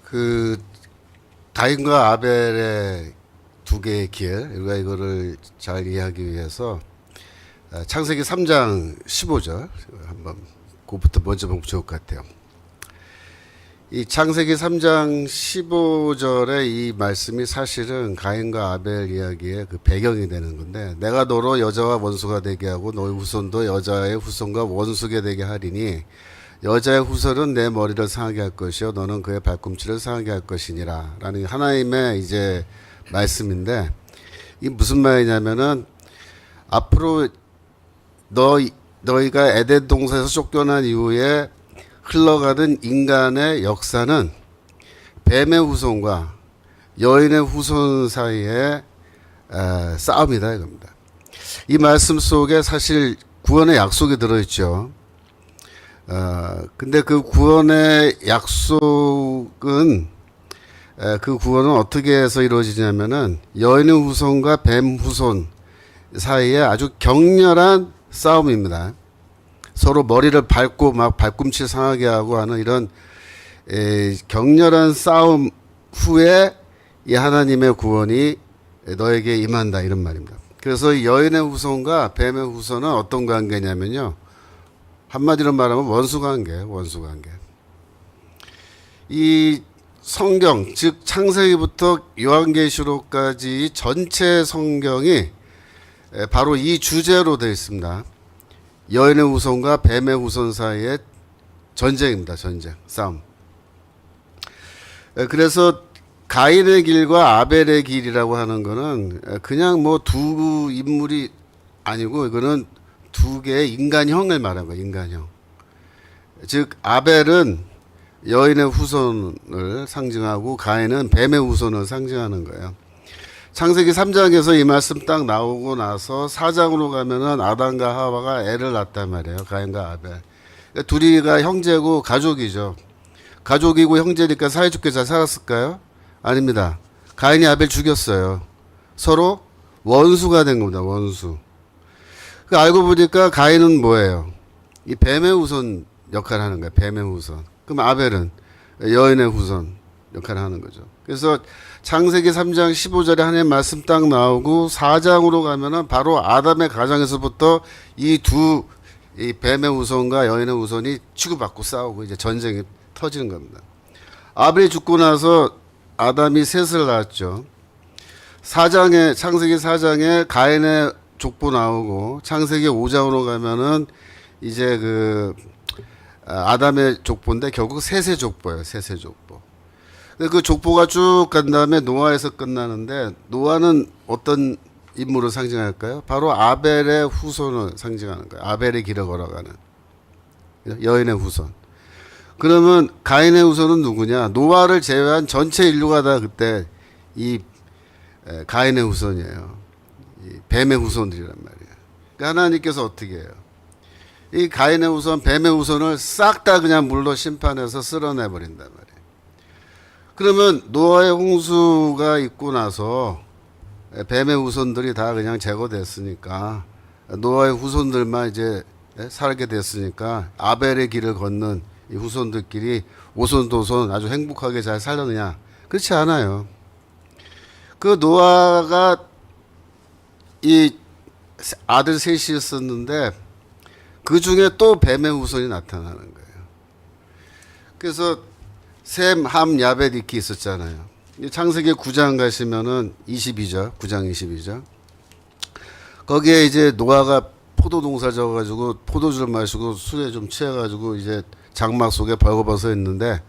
그 가인과 아벨의 두 개의 길, 우리가 이거를 잘 이해하기 위해서 창세기 3장 15절 한번 그부터 먼저 보면 좋을 것 같아요. 이 창세기 3장 15절의 이 말씀이 사실은 가인과 아벨 이야기의 그 배경이 되는 건데, 내가 너로 여자와 원수가 되게 하고 너의 후손도 여자의 후손과 원수게 되게 하리니 여자의 후손은 내 머리를 상하게 할 것이요 너는 그의 발꿈치를 상하게 할 것이니라 라는 하나님의 이제 말씀인데, 이 무슨 말이냐면은 앞으로 너희가 에덴 동산에서 쫓겨난 이후에 흘러가는 인간의 역사는 뱀의 후손과 여인의 후손 사이의 싸움이다 이겁니다. 이 말씀 속에 사실 구원의 약속이 들어있죠. 근데 그 구원의 약속은 그 구원은 어떻게 해서 이루어지냐면은 여인의 후손과 뱀 후손 사이에 아주 격렬한 싸움입니다. 서로 머리를 밟고 막 발꿈치 상하게 하고 하는 이런 격렬한 싸움 후에 이 하나님의 구원이 너에게 임한다 이런 말입니다. 그래서 이 여인의 후손과 뱀의 후손은 어떤 관계냐면요, 한마디로 말하면 원수관계. 이 성경, 즉 창세기부터 요한계시록까지 전체 성경이 바로 이 주제로 되어 있습니다. 여인의 후손과 뱀의 후손 사이의 전쟁입니다. 전쟁, 싸움. 그래서 가인의 길과 아벨의 길이라고 하는 거는 그냥 뭐 두 인물이 아니고, 이거는 두 개의 인간형을 말하는 거예요. 인간형. 즉 아벨은 여인의 후손을 상징하고 가인은 뱀의 후손을 상징하는 거예요. 창세기 3장에서 이 말씀 딱 나오고 나서 4장으로 가면은 아담과 하와가 애를 낳았단 말이에요. 가인과 아벨. 둘이가 형제고 가족이죠. 가족이고 형제니까 사이좋게 잘 살았을까요? 아닙니다. 가인이 아벨 죽였어요. 서로 원수가 된 겁니다. 원수. 알고 보니까 가인은 뭐예요? 이 뱀의 후손 역할을 하는 거예요. 뱀의 후손. 그럼 아벨은 여인의 후손 역할을 하는 거죠. 그래서 창세기 3장 15절에 하나님 말씀 딱 나오고 4장으로 가면은 바로 아담의 가정에서부터 이 뱀의 후손과 여인의 후손이 치고받고 싸우고 이제 전쟁이 터지는 겁니다. 아벨이 죽고 나서 아담이 셋을 낳았죠. 창세기 4장에 가인의 족보 나오고, 창세기 5장으로 가면은 이제 아담의 족보인데 결국 셋의 족보예요. 셋의 족보. 그 족보가 쭉 간 다음에 노아에서 끝나는데, 노아는 어떤 인물을 상징할까요? 바로 아벨의 후손을 상징하는 거예요. 아벨의 길을 걸어가는 여인의 후손. 그러면 가인의 후손은 누구냐? 노아를 제외한 전체 인류가 다 그때 이 가인의 후손이에요. 이 뱀의 후손들이란 말이에요. 그러니까 하나님께서 어떻게 해요? 이 가인의 후손, 뱀의 후손을 싹 다 그냥 물로 심판해서 쓸어내 버린단 말이에요. 그러면 노아의 홍수가 있고 나서 뱀의 후손들이 다 그냥 제거됐으니까, 노아의 후손들만 이제 살게 됐으니까 아벨의 길을 걷는 이 후손들끼리 오손도손 아주 행복하게 잘 살았느냐? 그렇지 않아요. 그 노아가 이 아들 셋이 있었는데 그 중에 또 뱀의 후손이 나타나는 거예요. 그래서 셈, 함, 야벳 이렇게 있었잖아요. 창세기 9장 가시면은 22절, 9장 22절. 거기에 이제 노아가 포도 농사 져가지고 포도주를 마시고 술에 좀 취해가지고 이제 장막 속에 벌거벗어 있는데,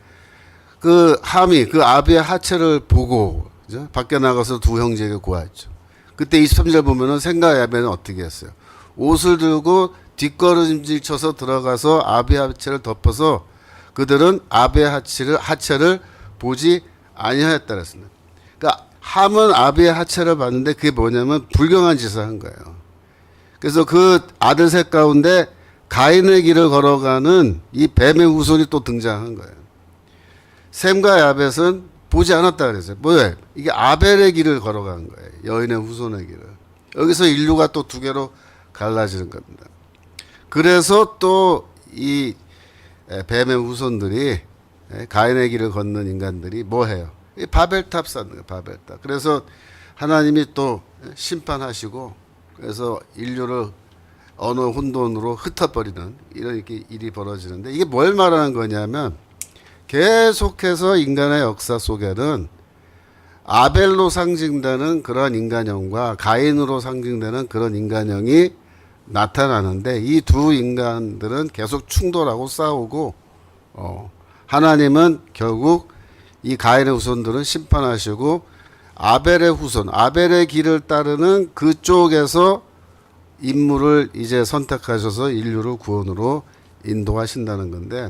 그 함이 그 아비의 하체를 보고 그죠? 밖에 나가서 두 형제에게 구했죠. 그때 23절 보면은 셈과 야벳은 어떻게 했어요? 옷을 들고 뒷걸음질 쳐서 들어가서 아비의 하체를 덮어서 그들은 아비의 하체를 보지 아니하였다 그랬습니다. 그러니까 함은 아비의 하체를 봤는데 그게 뭐냐면 불경한 짓을 한 거예요. 그래서 그 아들 셋 가운데 가인의 길을 걸어가는 이 뱀의 후손이 또 등장한 거예요. 셈과 야벳은 보지 않았다 그랬어요. 뭐예요? 이게 아벨의 길을 걸어간 거예요. 여인의 후손의 길을. 여기서 인류가 또 두 개로 갈라지는 겁니다. 그래서 또 이 뱀의 후손들이 가인의 길을 걷는 인간들이 뭐 해요? 이 바벨탑 쌓는 거예요. 바벨탑. 그래서 하나님이 또 심판하시고 그래서 인류를 어느 혼돈으로 흩어버리는 이런 일이 벌어지는데 이게 뭘 말하는 거냐면 계속해서 인간의 역사 속에는 아벨로 상징되는 그런 인간형과 가인으로 상징되는 그런 인간형이 나타나는데 이 두 인간들은 계속 충돌하고 싸우고 하나님은 결국 이 가인의 후손들은 심판하시고 아벨의 후손, 아벨의 길을 따르는 그쪽에서 인물을 이제 선택하셔서 인류를 구원으로 인도하신다는 건데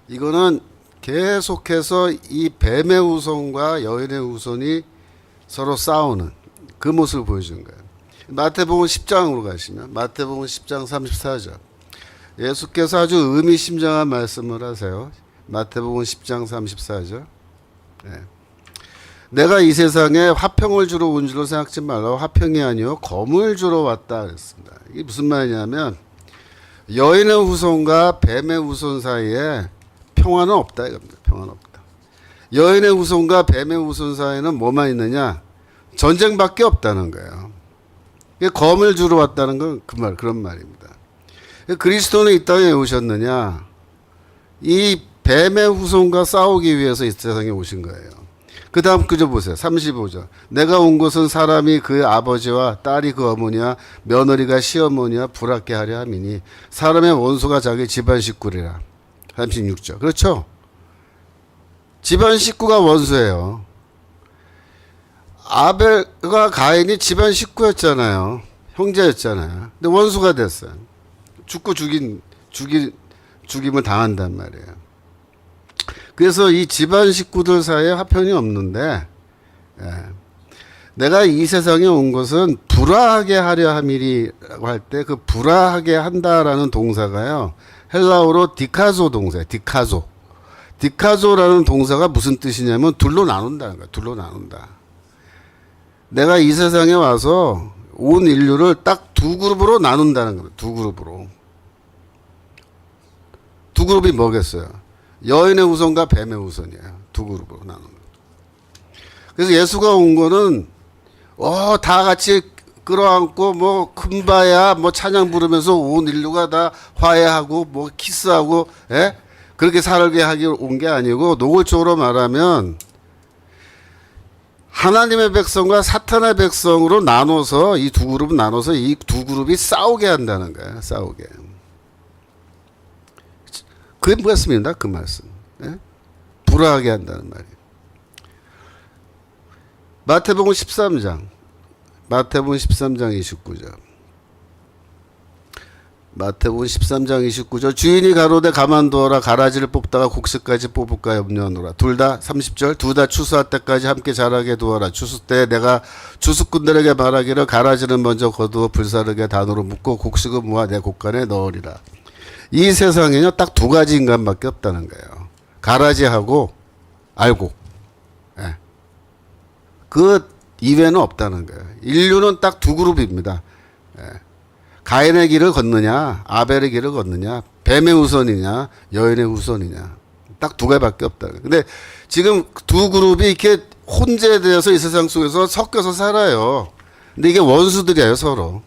이거는 계속해서 이 뱀의 후손과 여인의 후손이 서로 싸우는 그 모습을 보여주는 거예요. 마태복음 10장으로 가시면 마태복음 10장 34절 예수께서 아주 의미심장한 말씀을 하세요. 마태복음 10장 34절 내가 이 세상에 화평을 주러 온 줄로 생각지 말라. 화평이 아니요 검을 주러 왔다 그랬습니다. 이게 무슨 말이냐면 여인의 후손과 뱀의 후손 사이에 평화는 없다 이겁니다. 평화는 없다. 여인의 후손과 뱀의 후손 사이에는 뭐만 있느냐? 전쟁밖에 없다는 거예요. 검을 주러 왔다는 건 그런 말입니다. 그리스도는 이 땅에 오셨느냐? 이 뱀의 후손과 싸우기 위해서 이 세상에 오신 거예요. 그 다음 그저 보세요. 35절. 내가 온 것은 사람이 그 아버지와 딸이 그 어머니와 며느리가 시어머니와 불합게 하려 함이니 사람의 원수가 자기 집안 식구리라. 36절. 그렇죠? 집안 식구가 원수예요. 아벨과 가인이 집안 식구였잖아요. 형제였잖아요. 근데 원수가 됐어요. 죽고 죽임을 당한단 말이에요. 그래서 이 집안 식구들 사이에 화평이 없는데 내가 이 세상에 온 것은 불화하게 하려 함이라고 할 때 그 불화하게 한다라는 동사가요. 헬라어로 디카조 동사예요. 디카조라는 동사가 무슨 뜻이냐면 둘로 나눈다는 거예요. 둘로 나눈다. 내가 이 세상에 와서 온 인류를 딱 두 그룹으로 나눈다는 거예요. 두 그룹으로. 두 그룹이 뭐겠어요? 여인의 후손과 뱀의 후손이에요. 두 그룹으로 나누는 거예요. 그래서 예수가 온 거는 다 같이 끌어안고 뭐 큼바야 뭐 찬양 부르면서 온 인류가 다 화해하고 뭐 키스하고 그렇게 살게 하기 온 게 아니고 노골적으로 말하면 하나님의 백성과 사탄의 백성으로 나눠서 이 두 그룹은 나눠서 이 두 그룹이 싸우게 한다는 거예요. 싸우게. 그게 뭐였습니다. 그 말씀. 불화하게 한다는 말이에요. 마태복음 13장 29절. 마태복음 13장 29절 주인이 가로되 가만두어라 가라지를 뽑다가 곡식까지 뽑을까 염려하노라. 둘 다 30절 둘 다 추수할 때까지 함께 자라게 두어라. 추수 때 내가 추수꾼들에게 말하기를 가라지는 먼저 거두어 불사르게 단으로 묶고 곡식은 모아 내 곡간에 넣으리라. 이 세상에는 딱 두 가지 인간밖에 없다는 거예요. 가라지하고 알곡. 그 이외에는 없다는 거예요. 인류는 딱 두 그룹입니다. 가인의 길을 걷느냐 아벨의 길을 걷느냐 뱀의 후손이냐 여인의 후손이냐 딱 두 개밖에 없다. 근데 지금 두 그룹이 이렇게 혼재되어서 이 세상 속에서 섞여서 살아요. 근데 이게 원수들이에요 서로.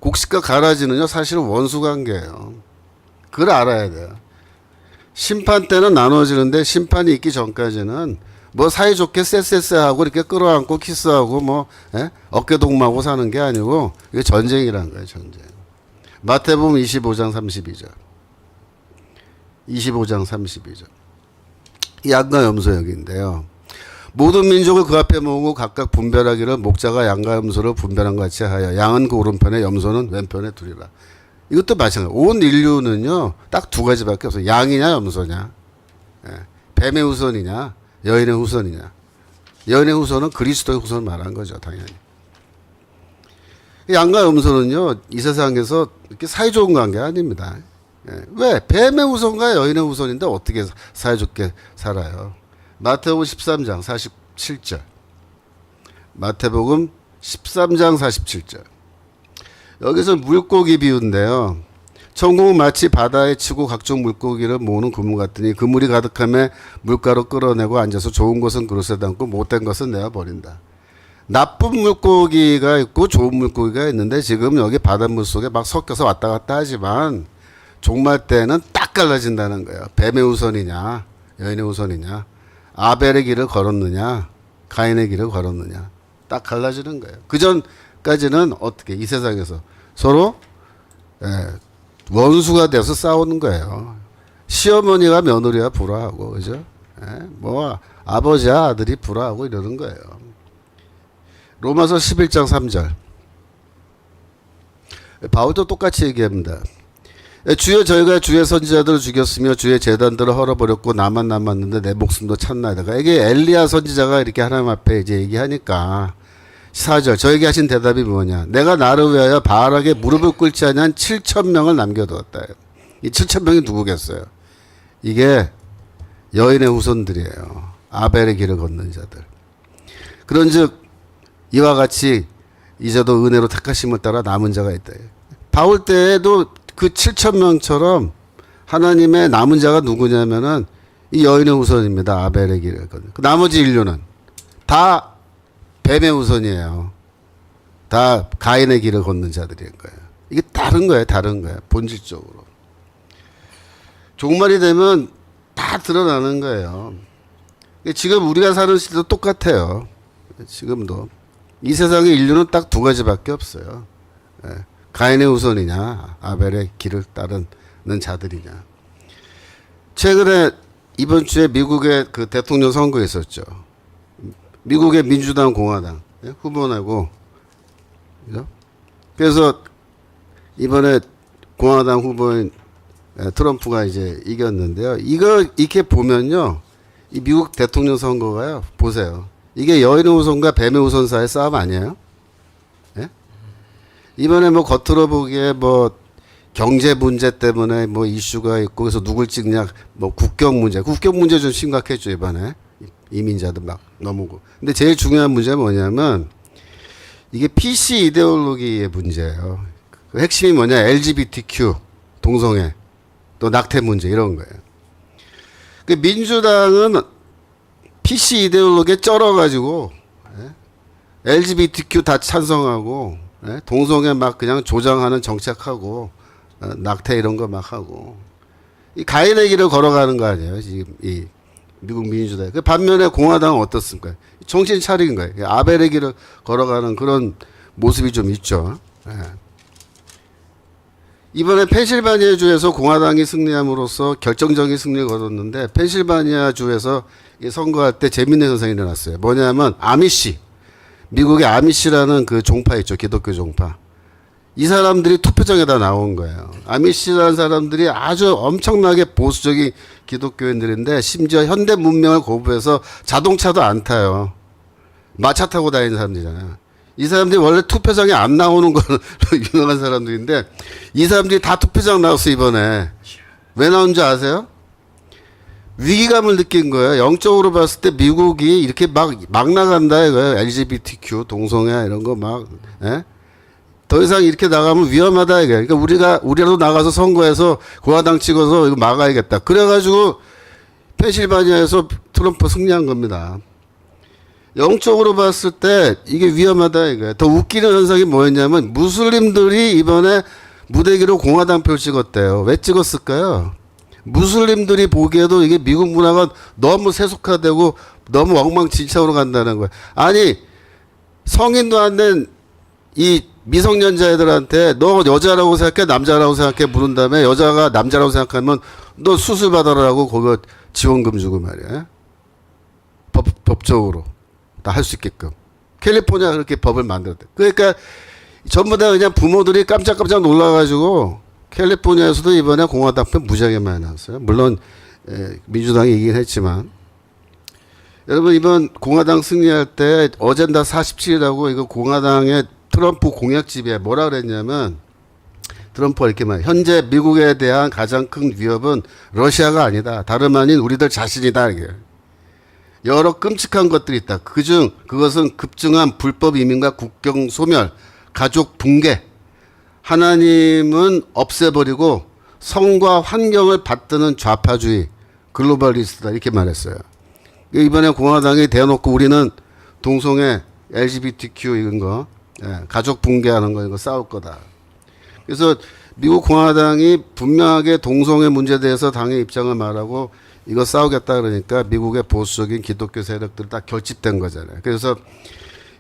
곡식과 가라지는요 사실은 원수 관계예요. 그걸 알아야 돼요. 심판 때는 나눠지는데 심판이 있기 전까지는 뭐 사이좋게 쎄쎄쎄하고 이렇게 끌어안고 키스하고 뭐 어깨 동무하고 사는 게 아니고 이게 전쟁이라는 거예요. 전쟁. 마태복음 25장 32절. 25장 32절. 양과 염소 여기인데요. 모든 민족을 그 앞에 모으고 각각 분별하기를 목자가 양과 염소를 분별한 것 같이 하여 양은 그 오른편에 염소는 왼편에 두리라. 이것도 마찬가지예요. 온 인류는요 딱 두 가지밖에 없어요. 양이냐 염소냐. 뱀의 후손이냐 여인의 후손이냐. 여인의 후손은 그리스도의 후손을 말한 거죠. 당연히. 양과 염소는요 이 세상에서 이렇게 사이좋은 관계 아닙니다. 왜? 뱀의 후손과 여인의 후손인데 어떻게 사이좋게 살아요. 마태복음 13장 47절. 마태복음 13장 47절. 여기서 물고기 비유인데요. 천국은 마치 바다에 치고 각종 물고기를 모으는 그물 같으니 그물이 가득함에 물가로 끌어내고 앉아서 좋은 것은 그릇에 담고 못된 것은 내어버린다. 나쁜 물고기가 있고 좋은 물고기가 있는데 지금 여기 바닷물 속에 막 섞여서 왔다 갔다 하지만 종말 때는 딱 갈라진다는 거예요. 뱀의 우선이냐 여인의 우선이냐, 아벨의 길을 걸었느냐 가인의 길을 걸었느냐, 딱 갈라지는 거예요. 그 전까지는 어떻게 이 세상에서 서로 원수가 돼서 싸우는 거예요. 시어머니가 며느리와 불화하고, 그죠? 뭐 아버지와 아들이 불화하고 이러는 거예요. 로마서 11장 3절. 바울도 똑같이 얘기합니다. 주여 저희가 주의 선지자들을 죽였으며 주의 제단들을 헐어버렸고 나만 남았는데 내 목숨도 찾나이다가, 이게 엘리야 선지자가 이렇게 하나님 앞에 이제 얘기하니까 4절 저에게 하신 대답이 뭐냐, 내가 나를 위하여 바알에게 무릎을 꿇지 아니한 7,000명을 남겨두었다. 이 7,000명이 누구겠어요? 이게 여인의 후손들이에요. 아벨의 길을 걷는 자들. 그런즉 이와 같이 이제도 은혜로 택하심을 따라 남은 자가 있다. 바울 때에도 그 7,000명처럼 하나님의 남은 자가 누구냐면은 이 여인의 후손입니다. 아벨의 길을 걷는. 그 나머지 인류는 다 뱀의 후손이에요. 다 가인의 길을 걷는 자들인 거예요. 이게 다른 거예요. 다른 거예요. 본질적으로. 종말이 되면 다 드러나는 거예요. 지금 우리가 사는 시대도 똑같아요. 지금도. 이 세상의 인류는 딱 두 가지밖에 없어요. 가인의 후손이냐, 아벨의 길을 따르는 자들이냐. 최근에 이번 주에 미국의 그 대통령 선거 있었죠. 미국의 민주당, 공화당 후보 내고, 그래서 이번에 공화당 후보인 트럼프가 이제 이겼는데요. 이거 이렇게 보면요, 이 미국 대통령 선거가요, 보세요. 이게 여인의 후손과 뱀의 후손 사이의 싸움 아니에요? 예? 이번에 뭐 겉으로 보기에 뭐 경제 문제 때문에 뭐 이슈가 있고 그래서 누굴 찍냐, 뭐 국경 문제 좀 심각했죠 이번에. 이민자들 막 넘어오고. 근데 제일 중요한 문제는 뭐냐면 이게 PC 이데올로기의 문제예요. 그 핵심이 뭐냐, LGBTQ, 동성애, 또 낙태 문제 이런 거예요. 그 민주당은 PC 이데올로기에 쩔어가지고 LGBTQ 다 찬성하고 동성애 막 그냥 조장하는 정책하고 낙태 이런 거 막 하고 이 가인의 길을 걸어가는 거 아니에요 지금 이 미국 민주당. 그 반면에 공화당은 어떻습니까? 정신 차린 거예요. 아벨의 길을 걸어가는 그런 모습이 좀 있죠. 이번에 펜실바니아 주에서 공화당이 승리함으로써 결정적인 승리를 거뒀는데, 펜실바니아 주에서 선거할 때 재밌는 현상이 일어났어요. 뭐냐면 아미시, 미국의 아미시라는 그 종파 있죠. 기독교 종파. 이 사람들이 투표장에다 나온 거예요. 아미시라는 사람들이 아주 엄청나게 보수적인 기독교인들인데 심지어 현대 문명을 거부해서 자동차도 안 타요. 마차 타고 다니는 사람들이잖아요. 이 사람들이 원래 투표장에 안 나오는 걸로 유명한 사람들인데 이 사람들이 다 투표장 나왔어 이번에. 왜 나온 줄 아세요? 위기감을 느낀 거예요. 영적으로 봤을 때 미국이 이렇게 막 나간다 이거예요. LGBTQ, 동성애 이런 거 막. 더 이상 이렇게 나가면 위험하다 이게. 그러니까 우리라도 나가서 선거에서 공화당 찍어서 이거 막아야겠다. 그래가지고 펜실바니아에서 트럼프 승리한 겁니다. 영적으로 봤을 때 이게 위험하다 이거예요. 더 웃기는 현상이 뭐였냐면 무슬림들이 이번에 무대기로 공화당 표를 찍었대요. 왜 찍었을까요? 무슬림들이 보기에도 이게 미국 문화가 너무 세속화되고 너무 엉망진창으로 간다는 거예요. 아니 성인도 안 된 이 미성년자애들한테 너 여자라고 생각해 남자라고 생각해 물은 다음에 여자가 남자라고 생각하면 너 수술 받아라고 거기 지원금 주고 말이야. 법적으로 다 할 수 있게끔 캘리포니아 그렇게 법을 만들었대. 그러니까 전부 다 그냥 부모들이 깜짝깜짝 놀라가지고 캘리포니아에서도 이번에 공화당 편 무지하게 많이 나왔어요. 물론 민주당이 이기긴 했지만. 여러분 이번 공화당 승리할 때 어젠다 47이라고 이거 공화당의 트럼프 공약집에 뭐라 그랬냐면, 트럼프가 이렇게 말해요. 현재 미국에 대한 가장 큰 위협은 러시아가 아니다. 다름 아닌 우리들 자신이다. 이게. 여러 끔찍한 것들이 있다. 그것은 급증한 불법 이민과 국경 소멸, 가족 붕괴, 하나님은 없애버리고 성과 환경을 받드는 좌파주의 글로벌리스트다 이렇게 말했어요. 이번에 공화당이 대놓고 우리는 동성애 LGBTQ 이런 거 가족 붕괴하는 거 이거 싸울 거다. 그래서 미국 공화당이 분명하게 동성애 문제에 대해서 당의 입장을 말하고 이거 싸우겠다 그러니까 미국의 보수적인 기독교 세력들 다 결집된 거잖아요. 그래서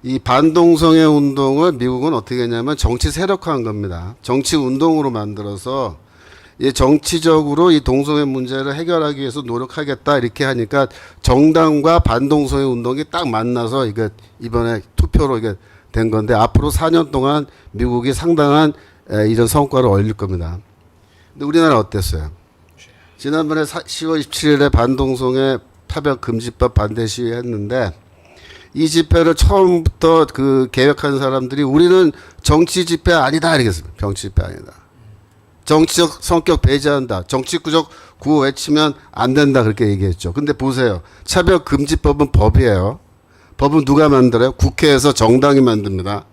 이 반동성애 운동을 미국은 어떻게 했냐면 정치 세력화한 겁니다. 정치 운동으로 만들어서 이 정치적으로 이 동성애 문제를 해결하기 위해서 노력하겠다 이렇게 하니까 정당과 반동성애 운동이 딱 만나서 이게 이번에 투표로 이게 된 건데 앞으로 4년 동안 미국이 상당한 이런 성과를 얻을 겁니다. 근데 우리나라 어땠어요? 지난번에 10월 27일에 반동성애 차별 금지법 반대 시위했는데 이 집회를 처음부터 그 계획한 사람들이 우리는 정치 집회 아니다 이랬습니다. 정치 집회 아니다. 정치적 성격 배제한다. 정치구적 구호 외치면 안 된다 그렇게 얘기했죠. 근데 보세요. 차별 금지법은 법이에요. 법은 누가 만들어요? 국회에서 정당이 만듭니다.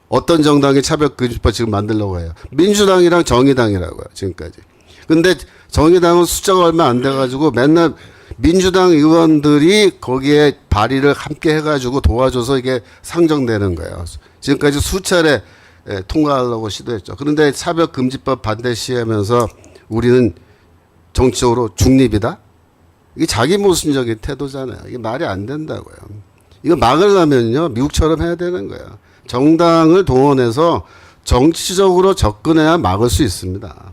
어떤 정당이 차별금지법 지금 만들려고 해요? 민주당이랑 정의당이라고요. 지금까지. 근데 정의당은 숫자가 얼마 안 돼가지고 맨날 민주당 의원들이 거기에 발의를 함께 해가지고 도와줘서 이게 상정되는 거예요. 지금까지 수차례 통과하려고 시도했죠. 그런데 차별금지법 반대 시하면서 우리는 정치적으로 중립이다? 이게 자기 모순적인 태도잖아요. 이게 말이 안 된다고요. 이거 막으려면요, 미국처럼 해야 되는 거예요. 정당을 동원해서 정치적으로 접근해야 막을 수 있습니다.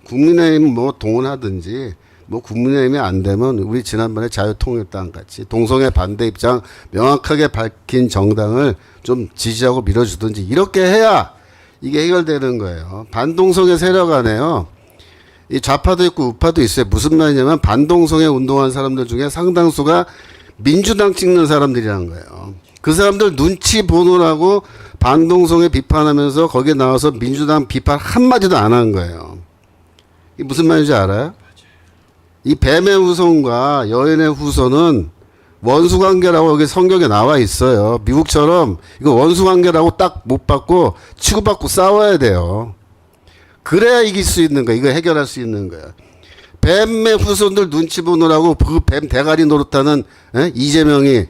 국민의힘 뭐 동원하든지 뭐 국민의힘이 안 되면 우리 지난번에 자유통일당 같이 동성애 반대 입장 명확하게 밝힌 정당을 좀 지지하고 밀어주든지 이렇게 해야 이게 해결되는 거예요. 반동성애 세력 안에요. 이 좌파도 있고 우파도 있어요. 무슨 말이냐면 반동성애 운동한 사람들 중에 상당수가 민주당 찍는 사람들이라는 거예요. 그 사람들 눈치 보느라고 반동성애 비판하면서 거기에 나와서 민주당 비판 한마디도 안 한 거예요. 이게 무슨 말인지 알아요? 이 뱀의 후손과 여인의 후손은 원수관계라고 여기 성경에 나와 있어요. 미국처럼 이거 원수관계라고 딱 못 받고 치고받고 싸워야 돼요. 그래야 이길 수 있는 거야. 이거 해결할 수 있는 거야. 뱀의 후손들 눈치 보느라고 그 뱀 대가리 노릇하는 이재명이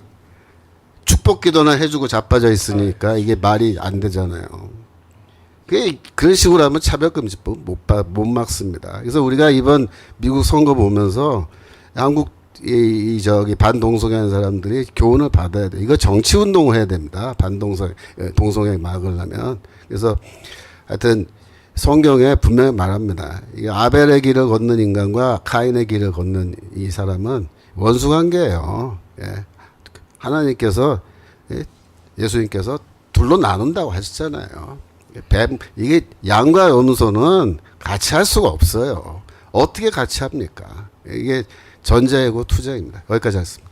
축복기도나 해주고 자빠져 있으니까 이게 말이 안 되잖아요. 그런 식으로 하면 차별금지법 못 막습니다. 그래서 우리가 이번 미국 선거 보면서 한국 저기 반동성애 하는 사람들이 교훈을 받아야 돼. 이거 정치 운동을 해야 됩니다. 동성애 막으려면. 그래서 하여튼 성경에 분명히 말합니다. 이 아벨의 길을 걷는 인간과 카인의 길을 걷는 이 사람은 원수관계예요. 예. 하나님께서 예수님께서 둘로 나눈다고 하셨잖아요. 이게 양과 염소는 같이 할 수가 없어요. 어떻게 같이 합니까? 이게 전자이고 투자입니다. 여기까지 하겠습니다.